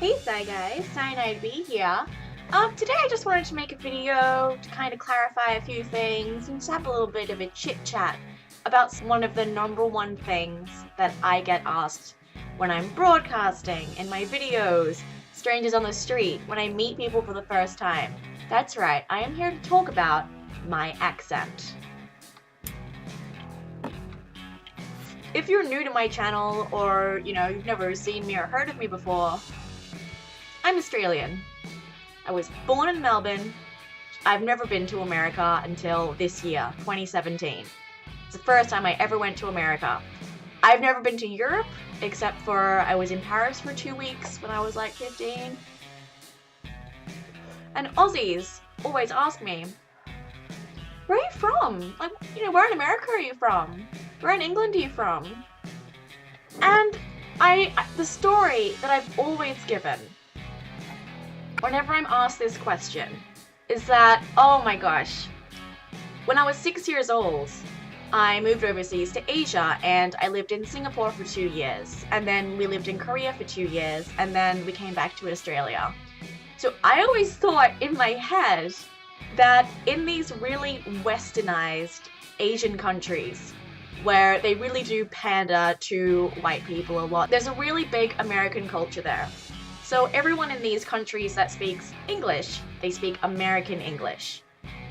Hey guys, Cyanide B here. Today I just wanted to make a video to kind of clarify a few things and just have a little bit of a chit chat about one of the number one things that I get asked when I'm broadcasting, in my videos, strangers on the street, when I meet people for the first time. That's right, I am here to talk about my accent. If you're new to my channel or, you've never seen me or heard of me before, I'm Australian. I was born in Melbourne. I've never been to America until this year, 2017. It's the first time I ever went to America. I've never been to Europe, except for I was in Paris for 2 weeks when I was like 15. And Aussies always ask me, where are you from? Like, where in America are you from? Where in England are you from? And the story that I've always given whenever I'm asked this question is that, oh my gosh, when I was 6 years old, I moved overseas to Asia and I lived in Singapore for 2 years, and then we lived in Korea for 2 years, and then we came back to Australia. So I always thought in my head that in these really westernized Asian countries, where they really do pander to white people a lot, there's a really big American culture there. So everyone in these countries that speaks English, they speak American English.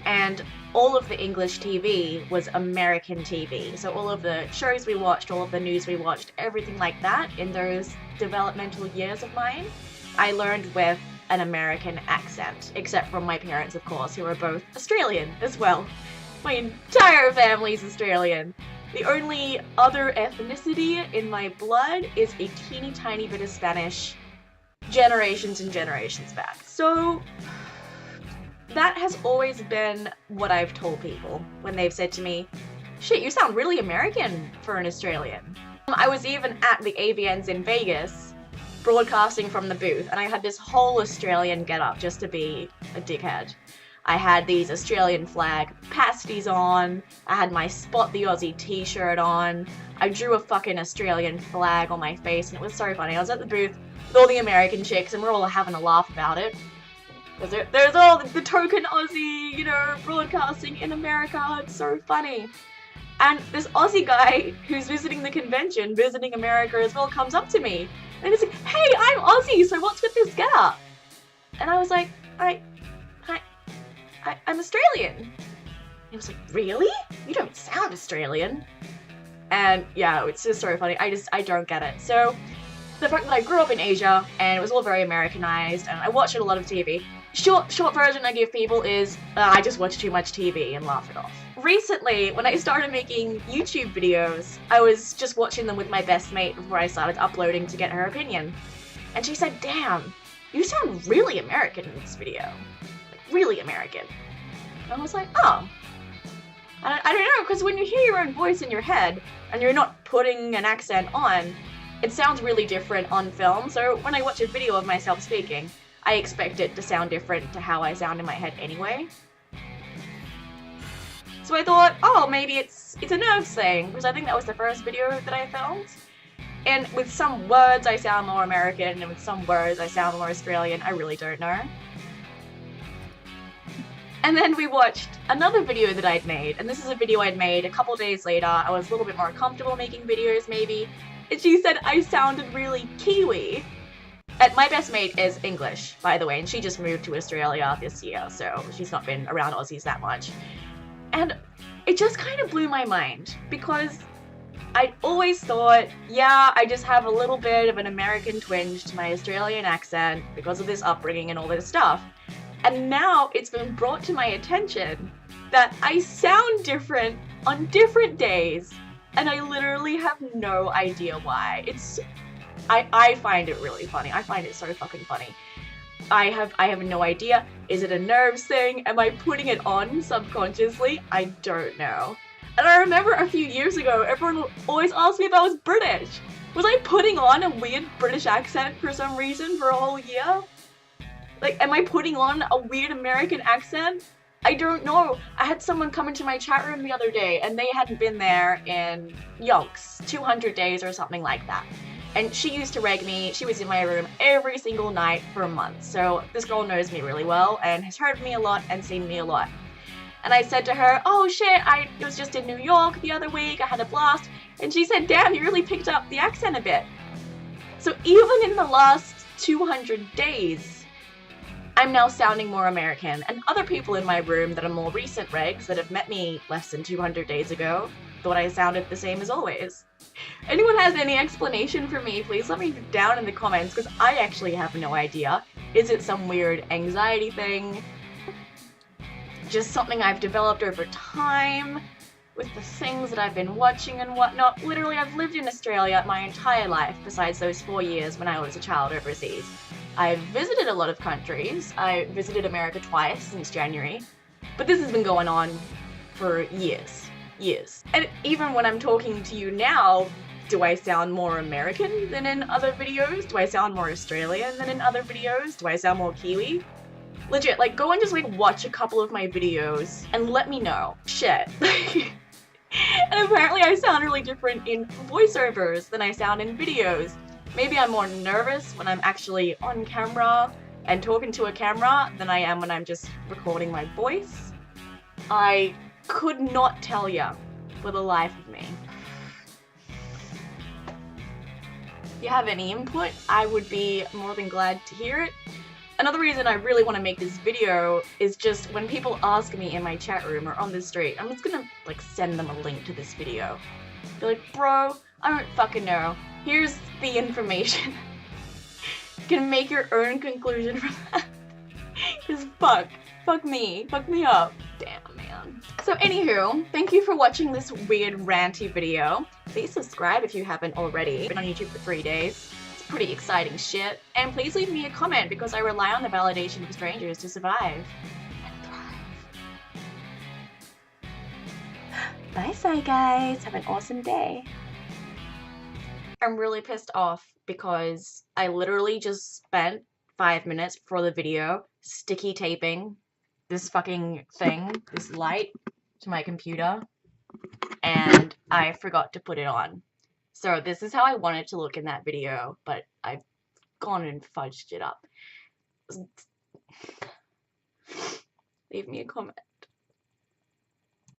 And all of the English TV was American TV. So all of the shows we watched, all of the news we watched, everything like that in those developmental years of mine, I learned with an American accent, except from my parents, of course, who are both Australian as well. My entire family's Australian. The only other ethnicity in my blood is a teeny tiny bit of Spanish, generations and generations back. So that has always been what I've told people when they've said to me, shit, you sound really American for an Australian. I was even at the AVNs in Vegas broadcasting from the booth, and I had this whole Australian get-up just to be a dickhead. I had these Australian flag pasties on, I had my Spot the Aussie t-shirt on, I drew a fucking Australian flag on my face, and it was so funny. I was at the booth with all the American chicks, and we're all having a laugh about it. Because there's all the token Aussie, broadcasting in America, it's so funny. And this Aussie guy who's visiting the convention, visiting America as well, comes up to me, and he's like, hey, I'm Aussie, so what's with this get-up? And I was like, I'm Australian. He was like, really? You don't sound Australian. And yeah, it's just so funny. I don't get it. So the fact that I grew up in Asia and it was all very Americanized and I watched a lot of TV. Short version I give people is I just watch too much TV and laugh it off. Recently, when I started making YouTube videos, I was just watching them with my best mate before I started uploading to get her opinion. And she said, damn, you sound really American in this video. Really American. And I was like, oh. I don't know, because when you hear your own voice in your head and you're not putting an accent on, it sounds really different on film. So when I watch a video of myself speaking, I expect it to sound different to how I sound in my head anyway. So I thought, oh, maybe it's a nerves thing, because I think that was the first video that I filmed. And with some words I sound more American, and with some words I sound more Australian. I really don't know. And then we watched another video that I'd made, and this is a video I'd made a couple days later. I was a little bit more comfortable making videos, maybe, and she said I sounded really Kiwi. And my best mate is English, by the way, and she just moved to Australia this year, so she's not been around Aussies that much. And it just kind of blew my mind, because I'd always thought, yeah, I just have a little bit of an American twinge to my Australian accent because of this upbringing and all this stuff. And now it's been brought to my attention that I sound different on different days, and I literally have no idea why. I find it really funny. I find it so fucking funny. I have no idea. Is it a nerves thing? Am I putting it on subconsciously? I don't know. And I remember a few years ago, everyone always asked me if I was British. Was I putting on a weird British accent for some reason for a whole year? Like, am I putting on a weird American accent? I don't know. I had someone come into my chat room the other day and they hadn't been there in yonks, 200 days or something like that. And she used to reg me. She was in my room every single night for a month. So this girl knows me really well and has heard me a lot and seen me a lot. And I said to her, oh shit, I was just in New York the other week, I had a blast. And she said, damn, you really picked up the accent a bit. So even in the last 200 days, I'm now sounding more American. And other people in my room that are more recent regs that have met me less than 200 days ago thought I sounded the same as always. Anyone has any explanation for me, please let me down in the comments, because I actually have no idea. Is it some weird anxiety thing? Just something I've developed over time with the things that I've been watching and whatnot. Literally, I've lived in Australia my entire life besides those 4 years when I was a child overseas. I've visited a lot of countries. I visited America twice since January, but this has been going on for years. And even when I'm talking to you now, do I sound more American than in other videos? Do I sound more Australian than in other videos? Do I sound more Kiwi? Legit, like, go and just, like, watch a couple of my videos and let me know. Shit. And apparently I sound really different in voiceovers than I sound in videos. Maybe I'm more nervous when I'm actually on camera and talking to a camera than I am when I'm just recording my voice. I could not tell ya for the life of me. If you have any input, I would be more than glad to hear it. Another reason I really want to make this video is just when people ask me in my chat room or on the street, I'm just gonna like send them a link to this video. Be like, bro, I don't fucking know. Here's the information. You can make your own conclusion from that. Just fuck me up. Damn, man. So anywho, thank you for watching this weird ranty video. Please subscribe if you haven't already. I've been on YouTube for 3 days. It's pretty exciting shit. And please leave me a comment because I rely on the validation of strangers to survive and thrive. Bye guys. Have an awesome day. I'm really pissed off because I literally just spent 5 minutes before the video sticky taping this fucking thing, this light, to my computer, and I forgot to put it on. So this is how I want it to look in that video, but I've gone and fudged it up. Leave me a comment.